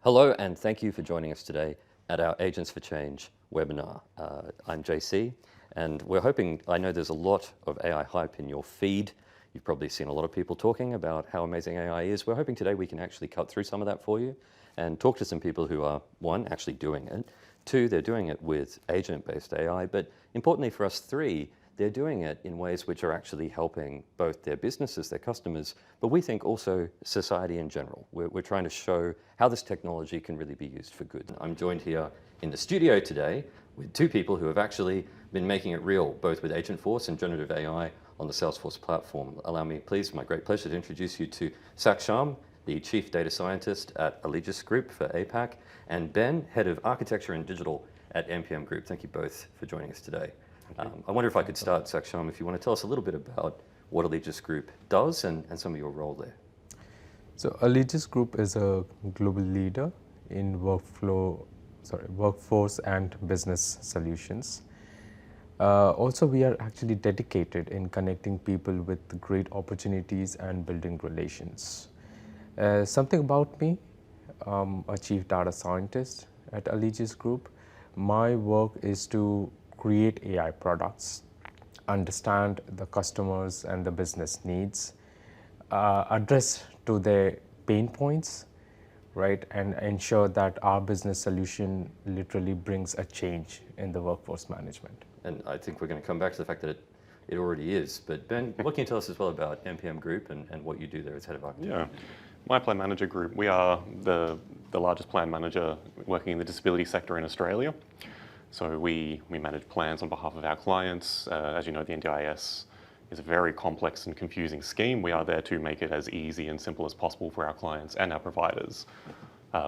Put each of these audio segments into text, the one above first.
Hello, and thank you for joining us today at our Agents for Change webinar. I'm JC, and we're hoping, I know there's a lot of AI hype in your feed. You've probably seen a lot of people talking about how amazing AI is. We're hoping today we can actually cut through some of that for you and talk to some people who are, one, actually doing it, two, they're doing it with agent-based AI, but importantly for us, three, they're doing it in ways which are actually helping both their businesses, their customers, but we think also society in general. We're trying to show how this technology can really be used for good. I'm joined here in the studio today with two people who have actually been making it real, both with Agentforce and generative AI on the Salesforce platform. Allow me, please, my great pleasure to introduce you to Saksham, the Chief Data Scientist at Allegis Group for APAC, and Ben, Head of Architecture and Digital at NPM Group. Thank you both for joining us today. I wonder if I could start, Saksham, if you want to tell us a little bit about what Allegis Group does and some of your role there. So Allegis Group is a global leader in workforce and business solutions. Also, we are actually dedicated in connecting people with great opportunities and building relations. Something about me, a chief data scientist at Allegis Group. My work is to create AI products, understand the customers and the business needs, address to their pain points, right, and ensure that our business solution literally brings a change in the workforce management. And I think we're going to come back to the fact that it already is. But Ben, what can you tell us as well about NPM Group and what you do there as Head of Architecture? Yeah, my Plan Manager Group, we are the largest plan manager working in the disability sector in Australia. So we manage plans on behalf of our clients. As you know, the NDIS is a very complex and confusing scheme. We are there to make it as easy and simple as possible for our clients and our providers.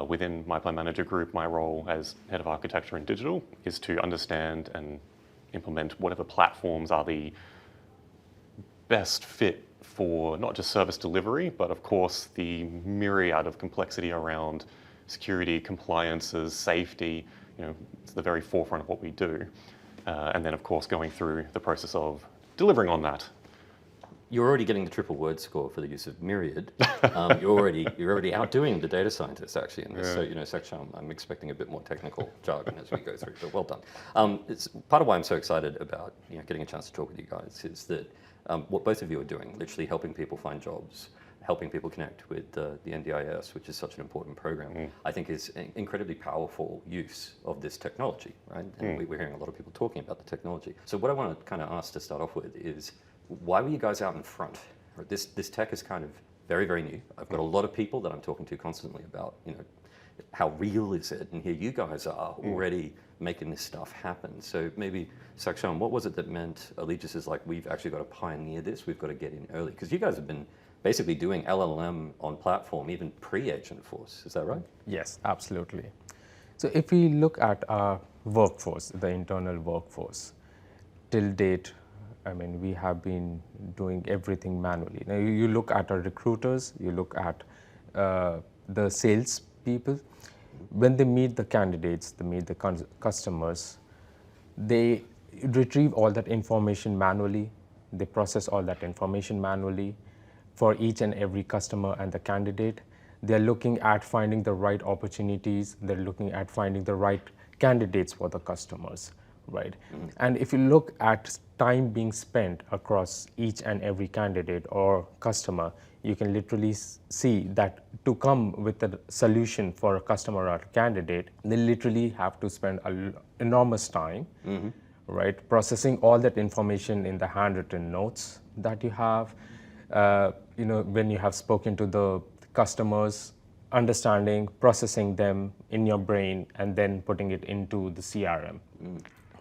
Within my Plan Manager Group, my role as Head of Architecture and Digital is to understand and implement whatever platforms are the best fit for not just service delivery, but of course the myriad of complexity around security, compliances, safety. You know, it's the very forefront of what we do. And then of course going through the process of delivering on that. You're already getting the triple word score for the use of myriad. You're already outdoing the data scientists actually in this. Yeah. So, you know, Saksham, I'm expecting a bit more technical jargon as we go through, but well done. It's part of why I'm so excited about getting a chance to talk with you guys is that what both of you are doing, literally helping people find jobs, helping people connect with the NDIS, which is such an important program, I think is an incredibly powerful use of this technology, right? And we're hearing a lot of people talking about the technology. So what I want to kind of ask to start off with is, why were you guys out in front? This tech is kind of very, very new. I've got a lot of people that I'm talking to constantly about, how real is it? And here you guys are already making this stuff happen. So maybe, Saksham, what was it that meant Allegis is like, we've actually got to pioneer this, we've got to get in early? Because you guys have been basically doing LLM on platform even pre-Agentforce, is that right? Yes, absolutely. So if we look at our workforce, the internal workforce, till date, I mean, we have been doing everything manually. Now, you look at our recruiters, you look at the sales people. When they meet the candidates, they meet the customers, they retrieve all that information manually, they process all that information manually for each and every customer and the candidate. They're looking at finding the right opportunities, they're looking at finding the right candidates for the customers. Right. And if you look at time being spent across each and every candidate or customer, you can literally see that to come with a solution for a customer or a candidate, they literally have to spend an enormous time, right, processing all that information in the handwritten notes that you have, when you have spoken to the customers, understanding, processing them in your brain, and then putting it into the CRM.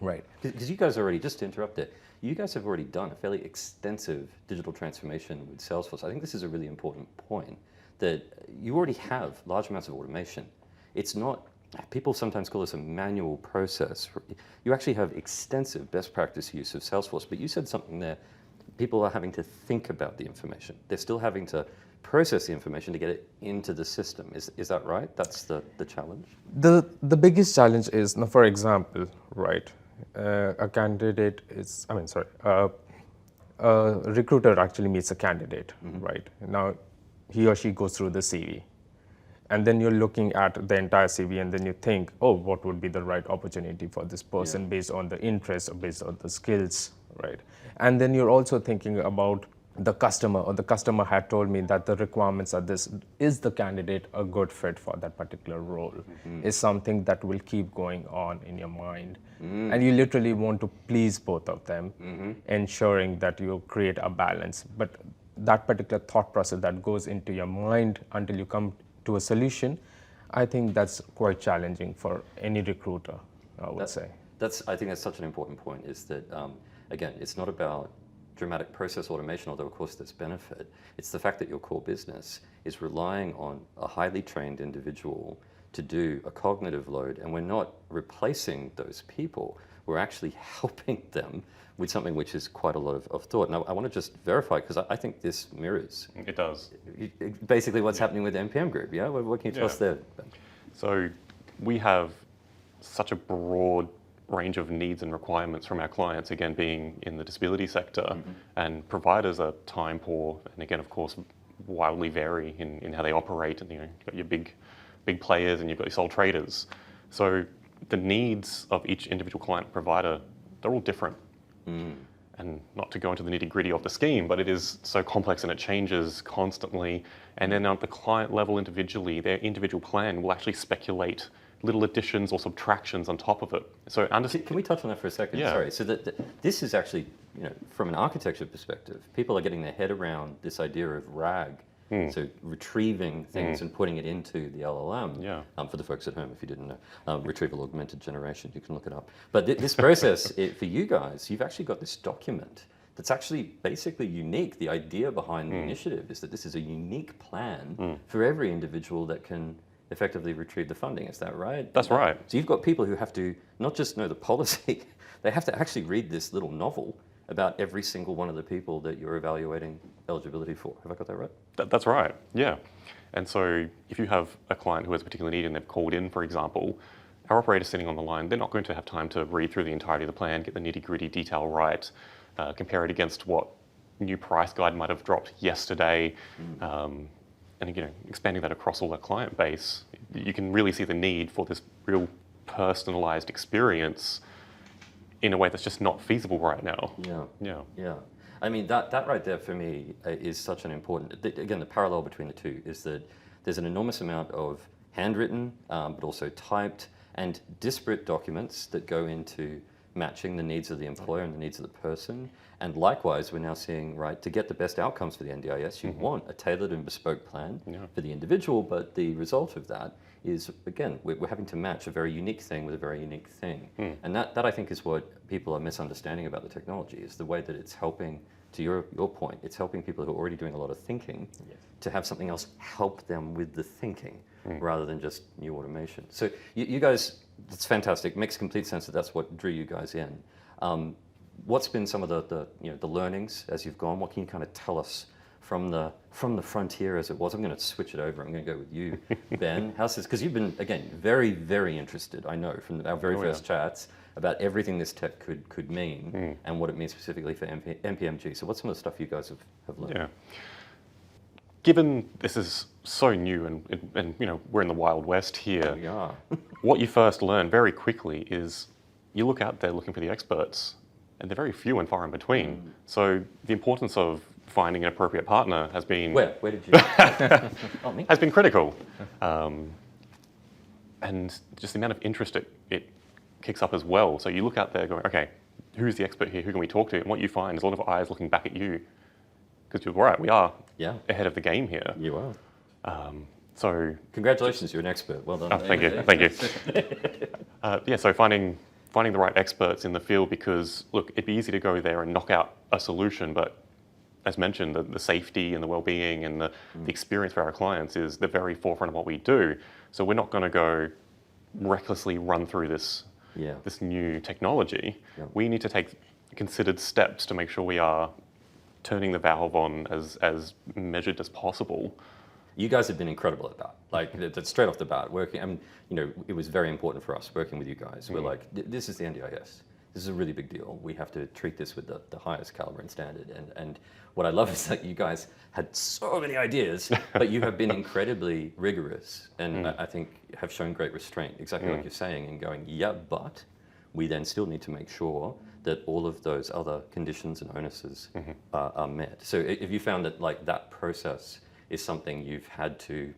Right, because you guys already, just to interrupt it, you guys have already done a fairly extensive digital transformation with Salesforce. I think this is a really important point, that you already have large amounts of automation. It's not, people sometimes call this a manual process. You actually have extensive best practice use of Salesforce, but you said something there, people are having to think about the information. They're still having to process the information to get it into the system. Is that right? That's the challenge? The biggest challenge is, now, for example, right, a candidate is, a recruiter actually meets a candidate, right? Now, he or she goes through the CV. And then you're looking at the entire CV, and then you think, oh, what would be the right opportunity for this person based on the interests or based on the skills, right? And then you're also thinking about the customer, or the customer had told me that the requirements are this. Is the candidate a good fit for that particular role? Is something that will keep going on in your mind. And you literally want to please both of them, ensuring that you create a balance. But that particular thought process that goes into your mind until you come to a solution, I think that's quite challenging for any recruiter, I would say. I think that's such an important point, is that, again, it's not about dramatic process automation, although of course there's benefit. It's the fact that your core business is relying on a highly trained individual to do a cognitive load, and we're not replacing those people. We're actually helping them with something which is quite a lot of thought. Now, I want to just verify, because I think this mirrors. It does. Basically what's happening with NPM Group, yeah? What can you tell us there? So we have such a broad range of needs and requirements from our clients, again, being in the disability sector, and providers are time poor, and again, of course, wildly vary in how they operate, and you've got your big players and you've got your sole traders. So the needs of each individual client provider, they're all different. And not to go into the nitty-gritty of the scheme, but it is so complex and it changes constantly. And then at the client level individually, their individual plan will actually speculate little additions or subtractions on top of it. So Can we touch on that for a second? Yeah. Sorry. So this is actually, from an architecture perspective, people are getting their head around this idea of RAG. So retrieving things and putting it into the LLM. Yeah. For the folks at home, if you didn't know, retrieval augmented generation, you can look it up. But this process, for you guys, you've actually got this document that's actually basically unique. The idea behind the initiative is that this is a unique plan for every individual that can effectively retrieve the funding. Is that right? That's right. So you've got people who have to not just know the policy, they have to actually read this little novel about every single one of the people that you're evaluating eligibility for. Have I got that right? That's right, yeah. And so if you have a client who has a particular need and they've called in, for example, our operator sitting on the line, they're not going to have time to read through the entirety of the plan, get the nitty-gritty detail right, compare it against what new price guide might have dropped yesterday, and again, expanding that across all our client base, you can really see the need for this real personalized experience in a way that's just not feasible right now. Yeah. I mean, that right there for me is such an important, again, the parallel between the two is that there's an enormous amount of handwritten, but also typed and disparate documents that go into matching the needs of the employer and the needs of the person. And likewise, we're now seeing, right, to get the best outcomes for the NDIS, you want a tailored and bespoke plan for the individual, but the result of that is, again, we're having to match a very unique thing with a very unique thing. And that I think is what people are misunderstanding about the technology, is the way that it's helping, to your point, it's helping people who are already doing a lot of thinking to have something else help them with the thinking rather than just new automation. So you guys, that's fantastic. Makes complete sense that that's what drew you guys in. What's been some of the learnings as you've gone? What can you kind of tell us from the frontier as it was? I'm going to switch it over. I'm going to go with you, Ben. How's this? Because you've been, again, very, very interested, I know, from our very first chats about everything this tech could mean and what it means specifically for NPMG. So what's some of the stuff you guys have learned? Yeah. Given this is so new and we're in the Wild West here, We are. what you first learn very quickly is you look out there looking for the experts, and they're very few and far in between. So the importance of finding an appropriate partner has been... Where did you... Oh, me? Has been critical. And just the amount of interest it kicks up as well. So you look out there going, okay, who's the expert here? Who can we talk to? And what you find is a lot of eyes looking back at you. Because you're right, we are ahead of the game here. You are. So... Congratulations, you're an expert. Well done. Oh, thank you. So finding the right experts in the field, because look, it'd be easy to go there and knock out a solution, but as mentioned, the safety and the well-being and the experience for our clients is the very forefront of what we do. So we're not going to go recklessly run through this new technology. We need to take considered steps to make sure we are turning the valve on as measured as possible. You guys have been incredible at that. Like, that's straight off the bat. Working, it was very important for us working with you guys. We're like, this is the NDIS. This this is a really big deal. We have to treat this with the highest caliber and standard. And what I love is that you guys had so many ideas, but you have been incredibly rigorous and I think have shown great restraint, exactly like you're saying, and going, yeah, but we then still need to make sure that all of those other conditions and onuses are met. So if you found that like that process is something you've had to,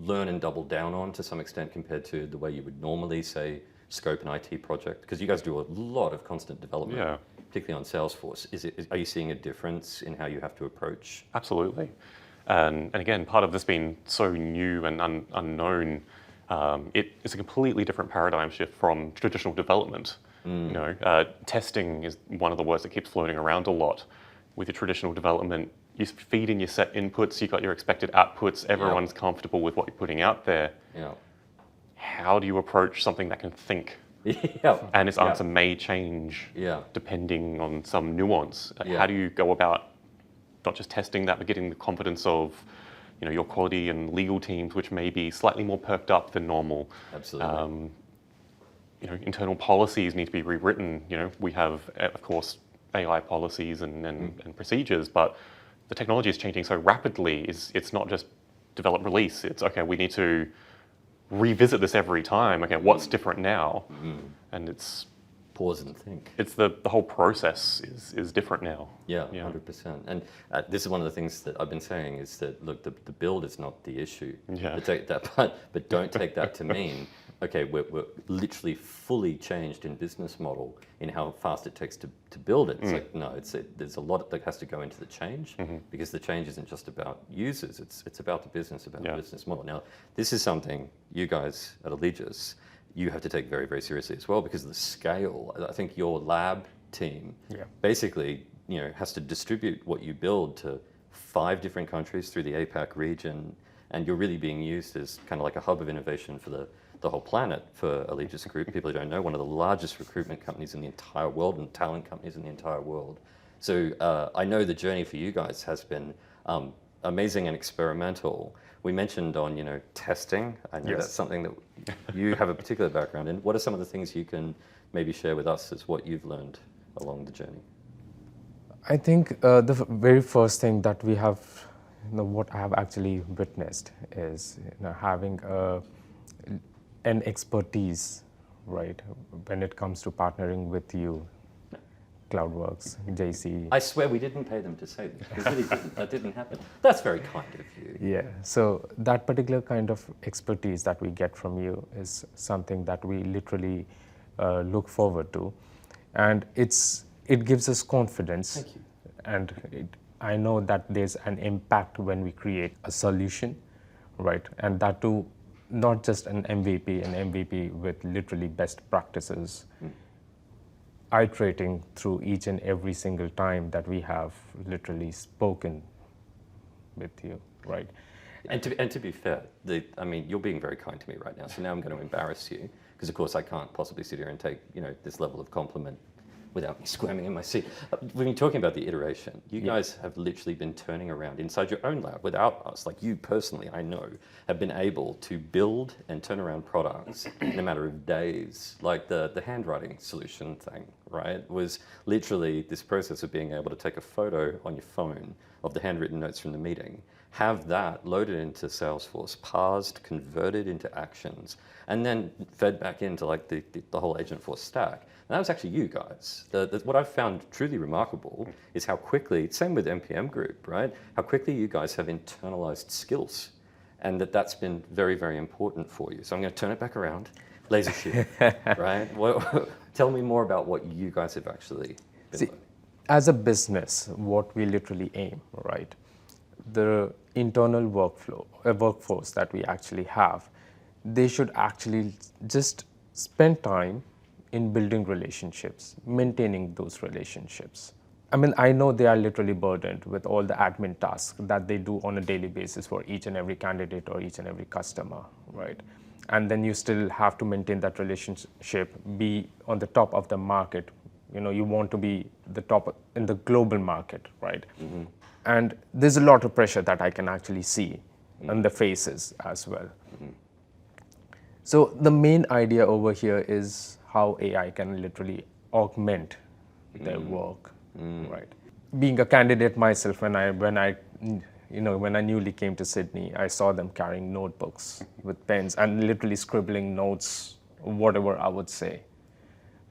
learn and double down on to some extent compared to the way you would normally say scope an IT project, because you guys do a lot of constant development, particularly on Salesforce. Are you seeing a difference in how you have to approach? Absolutely. And again, part of this being so new and unknown, it's a completely different paradigm shift from traditional development. Testing is one of the words that keeps floating around a lot. With your traditional development, you feed in your set inputs, you've got your expected outputs, everyone's comfortable with what you're putting out there. Yeah. How do you approach something that can think? And its answer may change depending on some nuance. How do you go about not just testing that, but getting the confidence of your quality and legal teams, which may be slightly more perked up than normal? Absolutely. Internal policies need to be rewritten. We have, of course, AI policies and procedures, but the technology is changing so rapidly. It's not just develop, release. It's okay. We need to revisit this every time. Okay, what's different now? And it's pause and think. It's the whole process is different now. Yeah, 100%. And this is one of the things that I've been saying is that look, the build is not the issue. But don't take that to mean okay, we're literally fully changed in business model in how fast it takes to build it. It's like no, there's a lot that has to go into the change because the change isn't just about users. It's about the business, about the business model. Now, this is something you guys at Allegis, you have to take very, very seriously as well because of the scale. I think your lab team basically, has to distribute what you build to 5 different countries through the APAC region, and you're really being used as kind of like a hub of innovation for the whole planet for Allegis Group. People who don't know, one of the largest recruitment companies in the entire world and talent companies in the entire world. So I know the journey for you guys has been amazing and experimental. We mentioned on, testing. I know that's something that you have a particular background in. What are some of the things you can maybe share with us as what you've learned along the journey? I think the very first thing that we have, what I have actually witnessed is having an expertise, right, when it comes to partnering with you, CloudWorks, JC. I swear we didn't pay them to say this. We really didn't. That didn't happen. That's very kind of you. Yeah, so that particular kind of expertise that we get from you is something that we literally look forward to. And it gives us confidence. Thank you. And I know that there's an impact when we create a solution, right? And that too, not just an MVP with literally best practices, iterating through each and every single time that we have literally spoken with you, right? And to be fair, you're being very kind to me right now. So now I'm going to embarrass you because, of course, I can't possibly sit here and take this level of compliment without me squirming in my seat. When you're talking about the iteration, you guys have literally been turning around inside your own lab without us. Like you personally, I know, have been able to build and turn around products in a matter of days. Like the handwriting solution thing, right? Was literally this process of being able to take a photo on your phone of the handwritten notes from the meeting, have that loaded into Salesforce, parsed, converted into actions, and then fed back into like the whole Agentforce stack. And that was actually you guys. What I've found truly remarkable is how quickly, same with NPM Group, right? How quickly you guys have internalized skills, and that's been very, very important for you. So I'm going to turn it back around, laser shift, right? Tell me more about what you guys have actually been learning. As a business, what we literally aim, right? The internal workforce that we actually have, they should actually just spend time in building relationships, maintaining those relationships. I know they are literally burdened with all the admin tasks that they do on a daily basis for each and every candidate or each and every customer, right? And then you still have to maintain that relationship, be on the top of the market. You want to be the top in the global market, right? And there's a lot of pressure that I can actually see on the faces as well. So the main idea over here is how AI can literally augment their work, right? Being a candidate myself, when I newly came to Sydney, I saw them carrying notebooks with pens and literally scribbling notes, whatever I would say.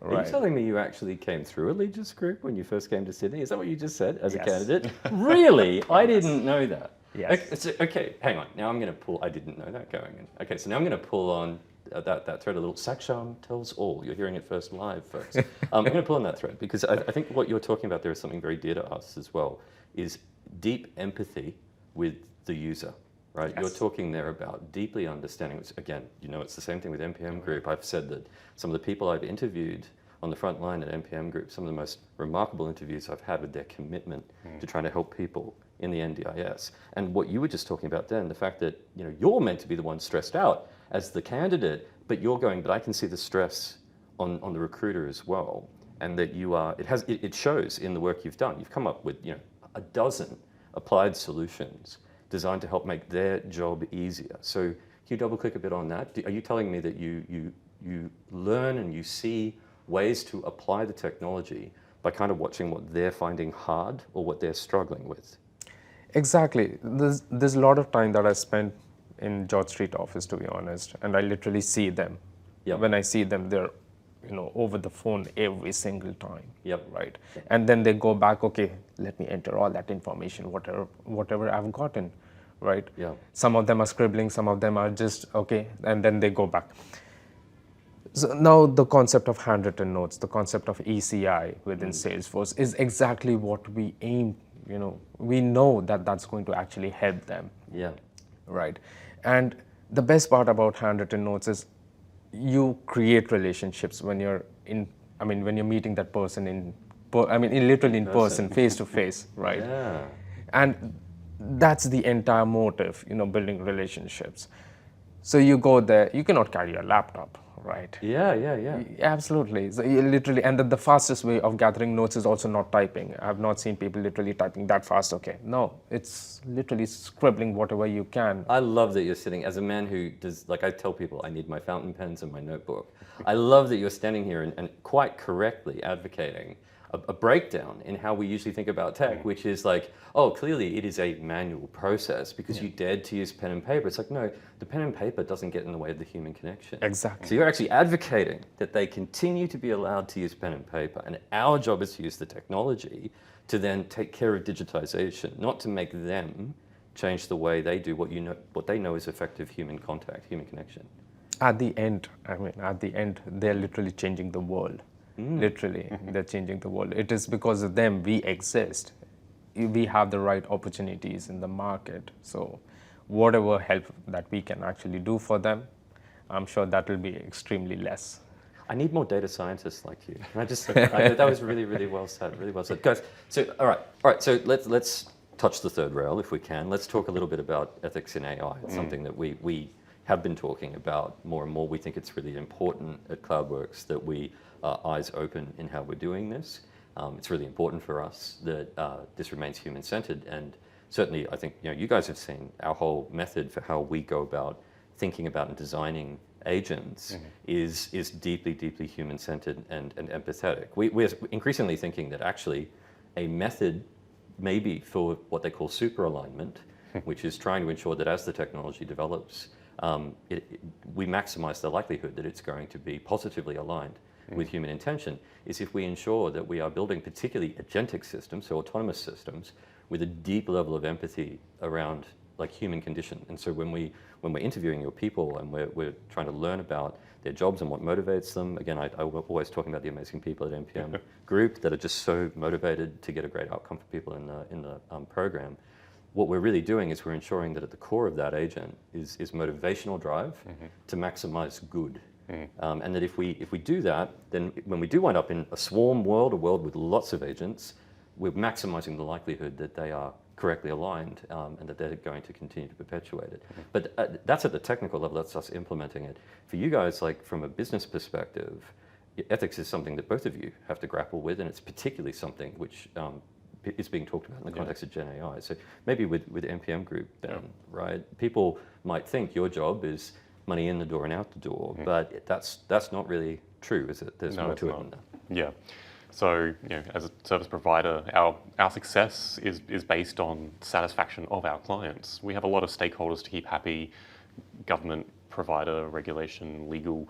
Are you telling me you actually came through Allegis group when you first came to Sydney? Is that what you just said as a candidate? Really? I didn't know that. Yes. Okay, hang on. Now I'm going to pull, I didn't know that going in. Okay, so now I'm going to pull on that thread a little. Saksham tells all. You're hearing it first live, folks. I'm going to pull on that thread because I think what you're talking about there is something very dear to us as well, is deep empathy with the user. Right, Yes. You're talking there about deeply understanding, which again, it's the same thing with NPM Group. I've said that some of the people I've interviewed on the front line at NPM Group, some of the most remarkable interviews I've had with their commitment to trying to help people in the NDIS. And what you were just talking about then, the fact that you're meant to be the one stressed out as the candidate, but you're going, but I can see the stress on the recruiter as well, and that you are, it shows in the work you've done. You've come up with a dozen applied solutions designed to help make their job easier. So can you double click a bit on that? Are you telling me that you learn and you see ways to apply the technology by kind of watching what they're finding hard or what they're struggling with? Exactly. There's a lot of time that I spent in George Street office, to be honest, and I literally see them. Yep. When I see them, they're over the phone every single time. Yep. Right. And then they go back. Okay, let me enter all that information, whatever I've gotten. Right. Yeah. Some of them are scribbling. Some of them are just okay, and then they go back. So now the concept of handwritten notes, the concept of ECI within Salesforce is exactly what we aim. We know that that's going to actually help them. Yeah. Right. And the best part about handwritten notes is you create relationships when you're when you're meeting that person literally in person, face to face, right? Yeah. And that's the entire motive, building relationships. So you go there, you cannot carry your laptop, right? Yeah. Absolutely. So you literally, and the fastest way of gathering notes is also not typing. I've not seen people literally typing that fast. Okay, no, it's literally scribbling whatever you can. I love that you're sitting, as a man who does, like I tell people, I need my fountain pens and my notebook. I love that you're standing here and quite correctly advocating a breakdown in how we usually think about tech, which is like, oh, clearly it is a manual process because you dared to use pen and paper. It's like, no, the pen and paper doesn't get in the way of the human connection. Exactly. So you're actually advocating that they continue to be allowed to use pen and paper, and our job is to use the technology to then take care of digitization, not to make them change the way they do what they know is effective human contact, human connection. At the end, they're literally changing the world. Literally, they're changing the world. It is because of them we exist. We have the right opportunities in the market. So whatever help that we can actually do for them, I'm sure that will be extremely less. I need more data scientists like you. That was really, really well said. Really well said, guys. So all right. So let's touch the third rail if we can. Let's talk a little bit about ethics in AI. It's something that we have been talking about more and more. We think it's really important at CloudWorks that we are eyes open in how we're doing this. It's really important for us that this remains human-centered, and certainly I think you guys have seen our whole method for how we go about thinking about and designing agents is deeply, deeply human-centered and empathetic. We're increasingly thinking that actually a method maybe for what they call super alignment, which is trying to ensure that as the technology develops, we maximize the likelihood that it's going to be positively aligned with human intention, is if we ensure that we are building particularly agentic systems, so autonomous systems, with a deep level of empathy around like human condition. And so when we're interviewing your people and we're trying to learn about their jobs and what motivates them, again, I'm always talking about the amazing people at NPM Group that are just so motivated to get a great outcome for people in the program. What we're really doing is we're ensuring that at the core of that agent is motivational drive to maximize good. And that if we do that, then when we do wind up in a swarm world, a world with lots of agents, we're maximizing the likelihood that they are correctly aligned and that they're going to continue to perpetuate it. But that's at the technical level, that's us implementing it. For you guys, like from a business perspective, ethics is something that both of you have to grapple with, and it's particularly something which is being talked about in the context of Gen AI. So maybe with NPM Group then, right? People might think your job is money in the door and out the door, but that's not really true, is it? There's more to it than that. Yeah. So, as a service provider, our success is based on satisfaction of our clients. We have a lot of stakeholders to keep happy: government, provider, regulation, legal.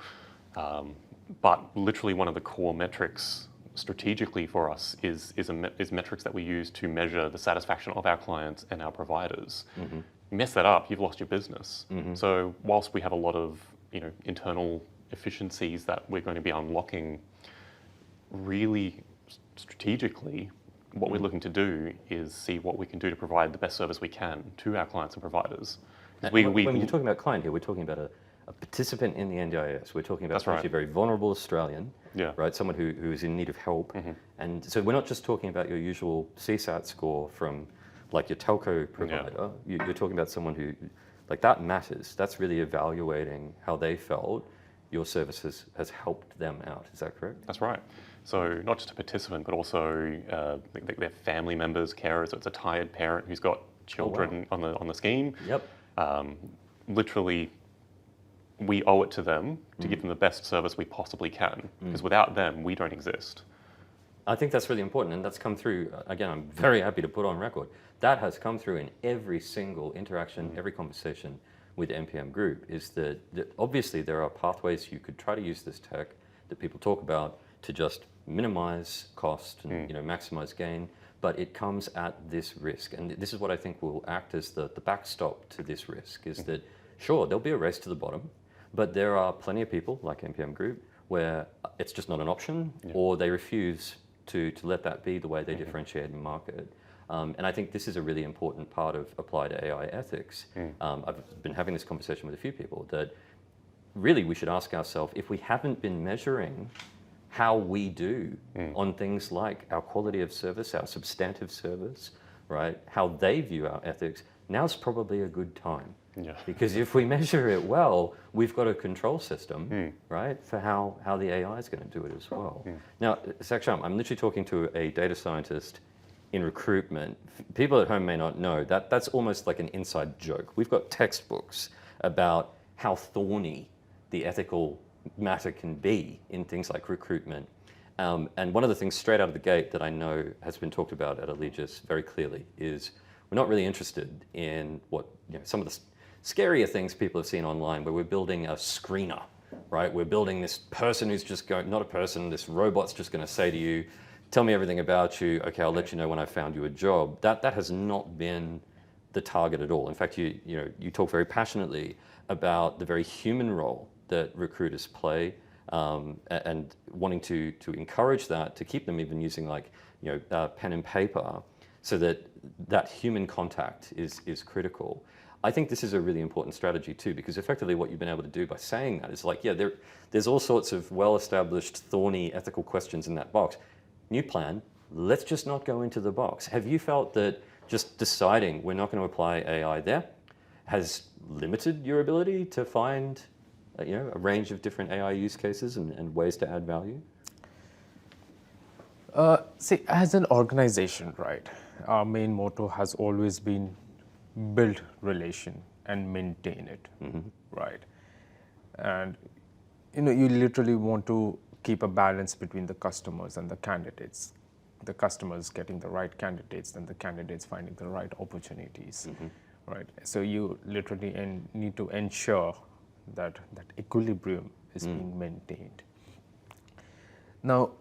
But literally, one of the core metrics strategically for us is metrics that we use to measure the satisfaction of our clients and our providers. Mm-hmm. You mess that up, you've lost your business. Mm-hmm. So, whilst we have a lot of internal efficiencies that we're going to be unlocking, really strategically, what we're looking to do is see what we can do to provide the best service we can to our clients and providers. When you're talking about client here, we're talking about a participant in the NDIS. We're talking about That's right. a very vulnerable Australian, Yeah. right? Someone who is in need of help. Mm-hmm. And so we're not just talking about your usual CSAT score from like your telco provider. You're talking about someone who, like, that matters. That's really evaluating how they felt your service has helped them out. Is that correct? That's right. So not just a participant, but also their family members, carers. So it's a tired parent who's got children on the scheme. Yep. Literally, we owe it to them to give them the best service we possibly can, because without them, we don't exist. I think that's really important, and that's come through. Again, I'm very happy to put on record. That has come through in every single interaction, every conversation with NPM Group, is that obviously there are pathways you could try to use this tech that people talk about to just minimize cost and maximize gain, but it comes at this risk. And this is what I think will act as the backstop to this risk, is that, sure, there'll be a race to the bottom, but there are plenty of people like NPM Group where it's just not an option, or they refuse to let that be the way they differentiate in the market. And I think this is a really important part of applied AI ethics. I've been having this conversation with a few people that really we should ask ourselves, if we haven't been measuring how we do on things like our quality of service, our substantive service, right, how they view our ethics, now's probably a good time. Yeah. Because if we measure it well, we've got a control system, right, for how the AI is going to do it as well. Now, Saksham, I'm literally talking to a data scientist in recruitment. People at home may not know that that's almost like an inside joke. We've got textbooks about how thorny the ethical matter can be in things like recruitment. And one of the things straight out of the gate that I know has been talked about at Allegis very clearly is we're not really interested in what some of the scarier things people have seen online, where we're building a screener, right? We're building this person who's just going, not a person, this robot's just going to say to you, tell me everything about you, okay, I'll let you know when I found you a job. That has not been the target at all. In fact, you talk very passionately about the very human role that recruiters play, and wanting to encourage that, to keep them even using like pen and paper, so that human contact is critical. I think this is a really important strategy too, because effectively what you've been able to do by saying that is like, there's all sorts of well-established thorny ethical questions in that box. New plan, let's just not go into the box. Have you felt that just deciding we're not going to apply AI there has limited your ability to find a range of different AI use cases and ways to add value? See, as an organization, right, our main motto has always been build relation and maintain it, right? And you literally want to keep a balance between the customers and the candidates. The customers getting the right candidates and the candidates finding the right opportunities, right? So you literally need to ensure that equilibrium is being maintained. Now,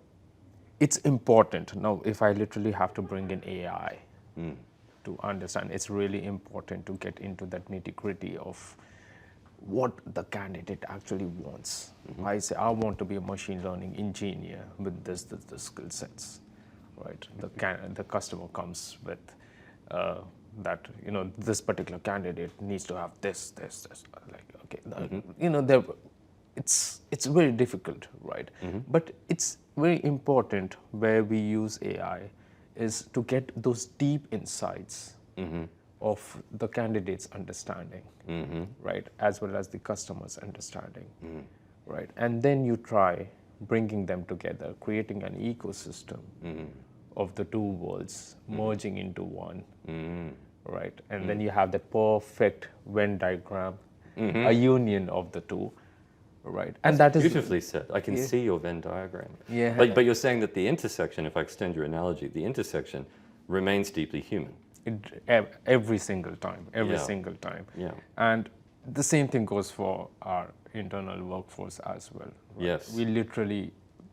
it's important. Now, if I literally have to bring in AI to understand, it's really important to get into that nitty-gritty of what the candidate actually wants. I say, I want to be a machine learning engineer with the skill sets, right? The customer comes with that, this particular candidate needs to have this. Like, okay, it's very difficult, right? But it's very important where we use AI is to get those deep insights of the candidate's understanding, right, as well as the customer's understanding, right? And then you try bringing them together, creating an ecosystem of the two worlds, merging into one, right? And then you have the perfect Venn diagram, a union of the two, right? And that is Beautifully said. I can see your Venn diagram. Yeah. But you're saying that the intersection, if I extend your analogy, the intersection remains deeply human. every single time, every Yeah. single time. Yeah. And the same thing goes for our internal workforce as well. Right? Yes. We literally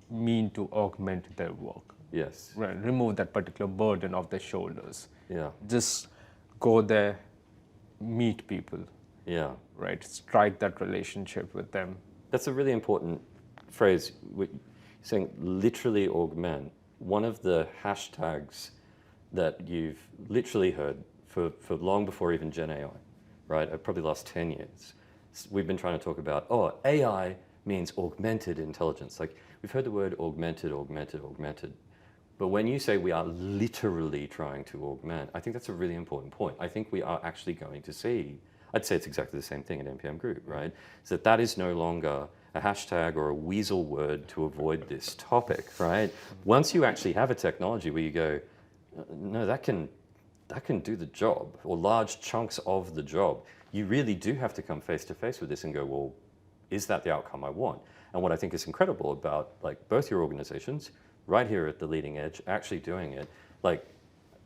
mean to augment their work, Yes. right? Remove that particular burden off their shoulders. Yeah. Just go there, meet people, Yeah. right? Strike that relationship with them. That's a really important phrase. Saying literally augment. One of the hashtags that you've literally heard for long before even Gen AI, right? Probably the last 10 years. We've been trying to talk about, AI means augmented intelligence. Like we've heard the word augmented. But when you say we are literally trying to augment, I think that's a really important point. I think we are actually going to see, I'd say it's exactly the same thing at NPM Group, right? So that is no longer a hashtag or a weasel word to avoid this topic, right? Once you actually have a technology where you go, no, that can do the job, or large chunks of the job, you really do have to come face to face with this and go, well, is that the outcome I want? And what I think is incredible about like both your organizations, right here at the leading edge, actually doing it, like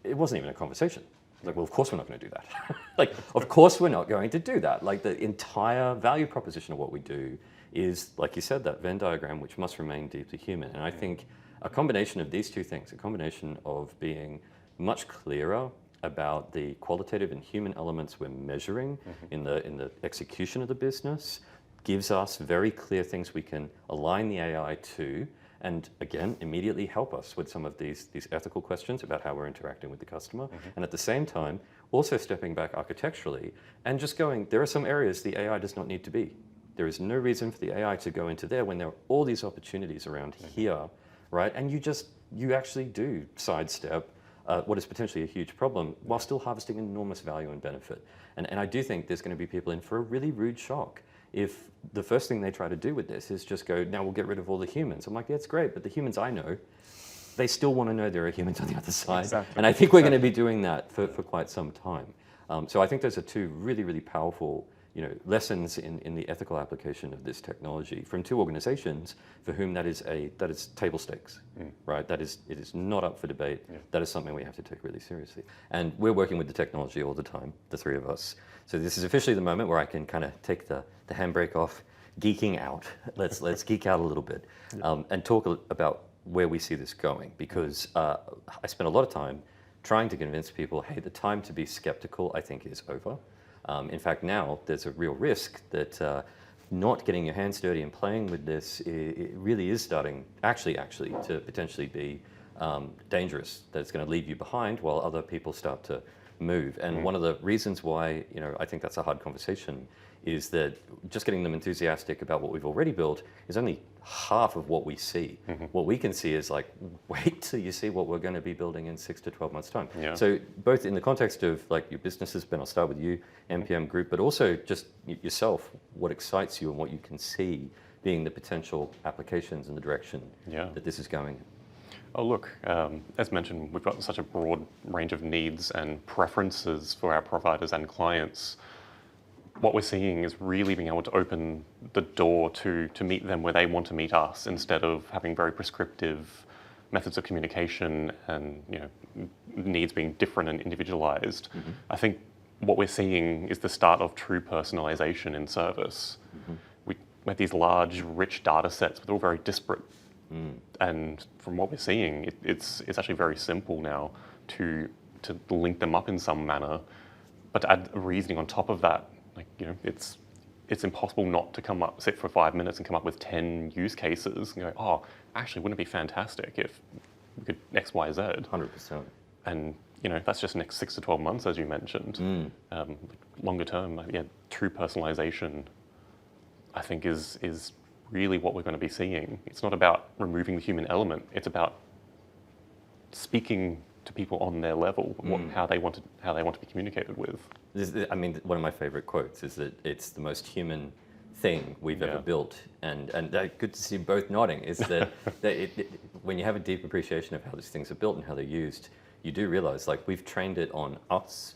it wasn't even a conversation. Like, well, of course we're not going to do that. Like, of course we're not going to do that. Like the entire value proposition of what we do is, like you said, that Venn diagram, which must remain deeply human. And I think a combination of these two things, a combination of being much clearer about the qualitative and human elements we're measuring in the execution of the business, gives us very clear things we can align the AI to, and again, immediately help us with some of these ethical questions about how we're interacting with the customer. And at the same time, also stepping back architecturally and just going, there are some areas the AI does not need to be. There is no reason for the AI to go into there when there are all these opportunities around here, right? And you actually do sidestep what is potentially a huge problem while still harvesting enormous value and benefit. And I do think there's going to be people in for a really rude shock if the first thing they try to do with this is just go, now we'll get rid of all the humans. I'm like, yeah, it's great, but the humans I know, they still want to know there are humans on the other side. Exactly. And I think we're going to be doing that for quite some time. So I think those are two really, really powerful lessons in the ethical application of this technology from two organizations for whom that is table stakes, right? It is not up for debate. Yeah. That is something we have to take really seriously. And we're working with the technology all the time, the three of us. So this is officially the moment where I can kind of take the handbrake off, geeking out. Let's geek out a little bit and talk about where we see this going, because I spent a lot of time trying to convince people, hey, the time to be skeptical, I think, is over. In fact, now there's a real risk that not getting your hands dirty and playing with this, it really is starting actually to potentially be dangerous, that it's going to leave you behind while other people start to move. And one of the reasons why I think that's a hard conversation is that just getting them enthusiastic about what we've already built is only half of what we see. What we can see is like, wait till you see what we're going to be building in 6 to 12 months' time. Yeah. So both in the context of like your businesses, Ben, I'll start with you, NPM Group, but also just yourself, what excites you and what you can see being the potential applications and the direction that this is going in. Oh, look, as mentioned, we've got such a broad range of needs and preferences for our providers and clients. What we're seeing is really being able to open the door to meet them where they want to meet us, instead of having very prescriptive methods of communication and needs being different and individualized. I think what we're seeing is the start of true personalization in service. We have these large, rich data sets, but they're all very disparate. And from what we're seeing, it's actually very simple now to link them up in some manner, but to add reasoning on top of that. Like, it's impossible not to sit for 5 minutes and come up with 10 use cases and go, oh, actually, wouldn't it be fantastic if we could X, Y, Z? 100%. And, that's just next 6 to 12 months, as you mentioned. Longer term, true personalization, I think, is really what we're going to be seeing. It's not about removing the human element. It's about speaking to people on their level, how they want to be communicated with. One of my favorite quotes is that it's the most human thing we've ever built, and good to see both nodding. Is that, when you have a deep appreciation of how these things are built and how they're used, you do realize like we've trained it on us,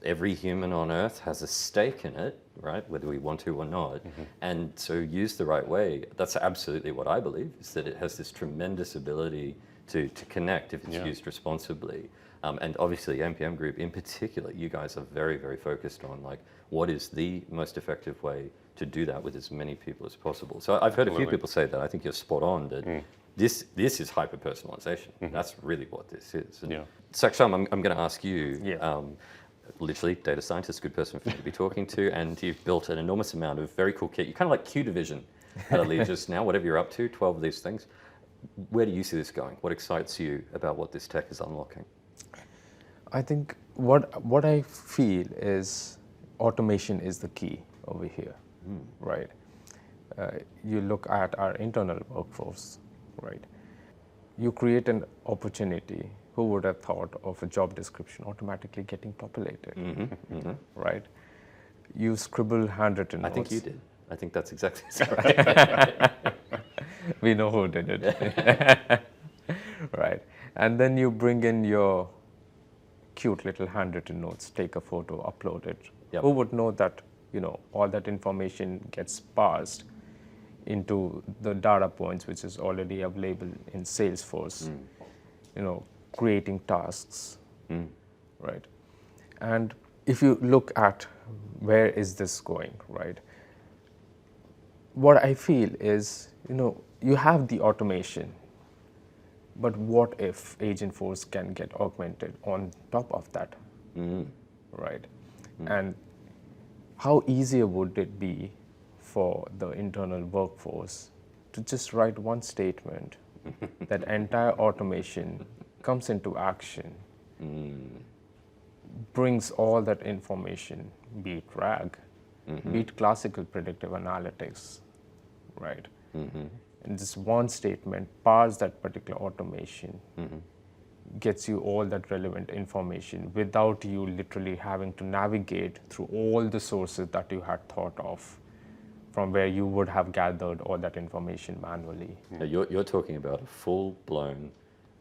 Every human on Earth has a stake in it, right? Whether we want to or not. And so used the right way, that's absolutely what I believe, is that it has this tremendous ability to connect if it's used responsibly. And obviously NPM Group in particular, you guys are very, very focused on like, what is the most effective way to do that with as many people as possible. So I've heard a few people say that. I think you're spot on that this is hyper-personalization. That's really what this is. And Saksham, I'm going to ask you, literally data scientist, good person for me to be talking to, and you've built an enormous amount of very cool kit. You're kind of like Q Division at Allegis now, whatever you're up to, 12 of these things. Where do you see this going? What excites you about what this tech is unlocking? I think what I feel is automation is the key over here, right? You look at our internal workforce, right? You create an opportunity. Who would have thought of a job description automatically getting populated, right? You scribble handwritten notes. I think you did. I think that's exactly right. We know who did it, right? And then you bring in your cute little handwritten notes, take a photo, upload it. Who would know that, all that information gets parsed into the data points, which is already available in Salesforce, creating tasks, right? And if you look at where is this going, right? What I feel is, you have the automation, but what if Agentforce can get augmented on top of that, right? And how easier would it be for the internal workforce to just write one statement that entire automation comes into action, brings all that information, be it RAG, be it classical predictive analytics, right? And this one statement parse that particular automation, gets you all that relevant information without you literally having to navigate through all the sources that you had thought of from where you would have gathered all that information manually. You're talking about a full-blown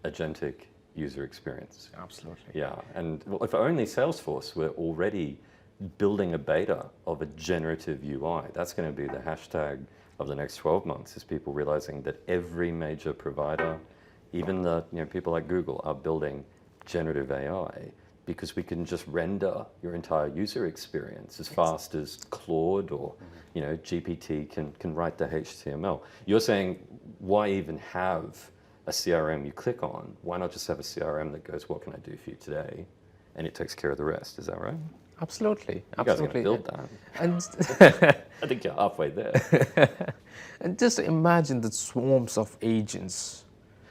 agentic user experience. Absolutely. Yeah, and if only Salesforce were already building a beta of a generative UI, that's going to be the hashtag of the next 12 months, is people realizing that every major provider, even the people like Google, are building generative AI because we can just render your entire user experience as fast as Claude or GPT can write the HTML. You're saying, why even have a CRM you click on? Why not just have a CRM that goes, what can I do for you today? And it takes care of the rest. Is that right? Absolutely. You guys are going to build that. And I think you're halfway there. And just imagine the swarms of agents.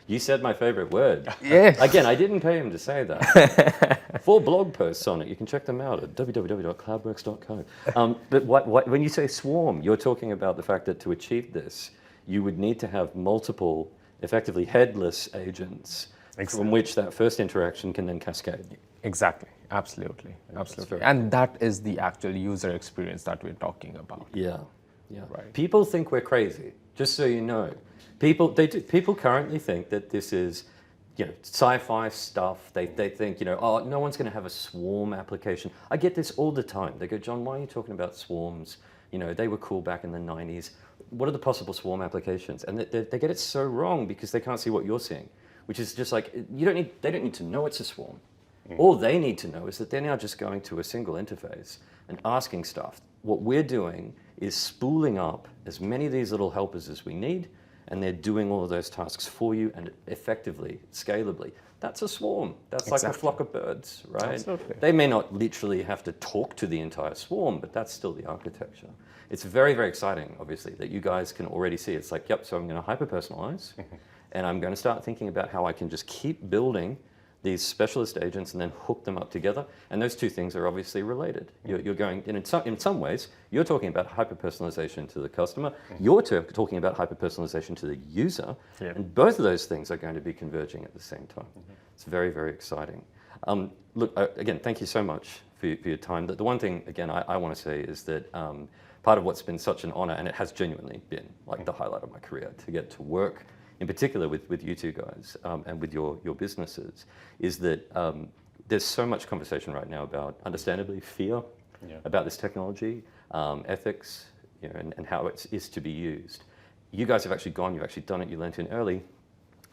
You said my favorite word. Yes. Again, I didn't pay him to say that. 4 blog posts on it. You can check them out at www.cloudworks.co. But when you say swarm, you're talking about the fact that to achieve this, you would need to have multiple, effectively headless agents from which that first interaction can then cascade. Exactly. Absolutely. Absolutely. And that is the actual user experience that we're talking about. Yeah. Right. People think we're crazy, just so you know. People currently think that this is, sci-fi stuff. They think, oh, no one's going to have a swarm application. I get this all the time. They go, John, why are you talking about swarms? They were cool back in the 90s. What are the possible swarm applications? And they get it so wrong because they can't see what you're seeing, which is just like, they don't need to know it's a swarm. All they need to know is that they're now just going to a single interface and asking stuff. What we're doing is spooling up as many of these little helpers as we need, and they're doing all of those tasks for you and effectively, scalably. That's a swarm. That's like a flock of birds, right? Absolutely. They may not literally have to talk to the entire swarm, but that's still the architecture. It's very, very exciting, obviously, that you guys can already see. It's like, yep, so I'm going to hyper-personalize, and I'm going to start thinking about how I can just keep building these specialist agents and then hook them up together. And those two things are obviously related. You're going, in some ways, you're talking about hyper-personalization to the customer. You're talking about hyper-personalization to the user. And both of those things are going to be converging at the same time. It's very, very exciting. Look, again, thank you so much for your time. The one thing, again, I want to say is that part of what's been such an honor, and it has genuinely been like the highlight of my career, to get to work in particular with you two guys and with your businesses, is that there's so much conversation right now about, understandably, fear about this technology, ethics, and how it is to be used. You guys have actually gone, you've actually done it, you learnt in early,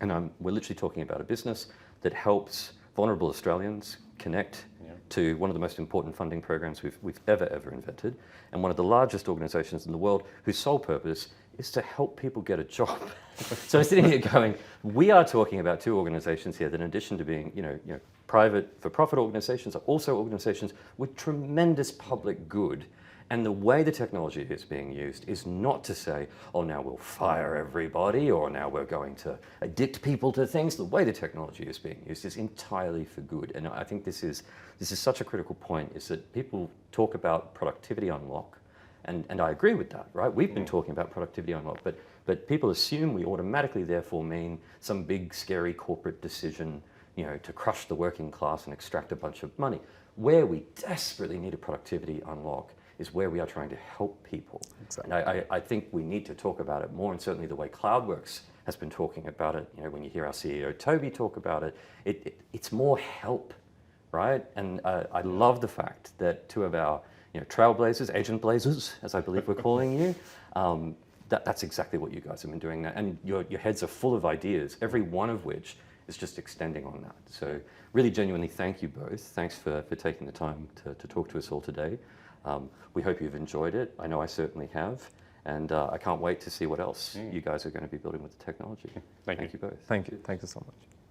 and we're literally talking about a business that helps vulnerable Australians connect to one of the most important funding programs we've ever invented, and one of the largest organizations in the world whose sole purpose is to help people get a job. So I'm sitting here going, we are talking about two organizations here that, in addition to being private for-profit organizations, are also organizations with tremendous public good. And the way the technology is being used is not to say, oh, now we'll fire everybody, or now we're going to addict people to things. The way the technology is being used is entirely for good. And I think this is such a critical point, is that people talk about productivity unlock, and I agree with that, right? We've been talking about productivity unlock, but people assume we automatically therefore mean some big, scary corporate decision, to crush the working class and extract a bunch of money. Where we desperately need a productivity unlock is where we are trying to help people. Exactly. And I think we need to talk about it more, and certainly the way CloudWorks has been talking about it. When you hear our CEO Toby talk about it, it's more help, right? And I love the fact that two of our trailblazers, agent blazers, as I believe we're calling you, that's exactly what you guys have been doing. And your heads are full of ideas, every one of which is just extending on that. So really genuinely thank you both. Thanks for taking the time to talk to us all today. We hope you've enjoyed it. I know I certainly have. And I can't wait to see what else you guys are going to be building with the technology. Thank you both. Thank you so much.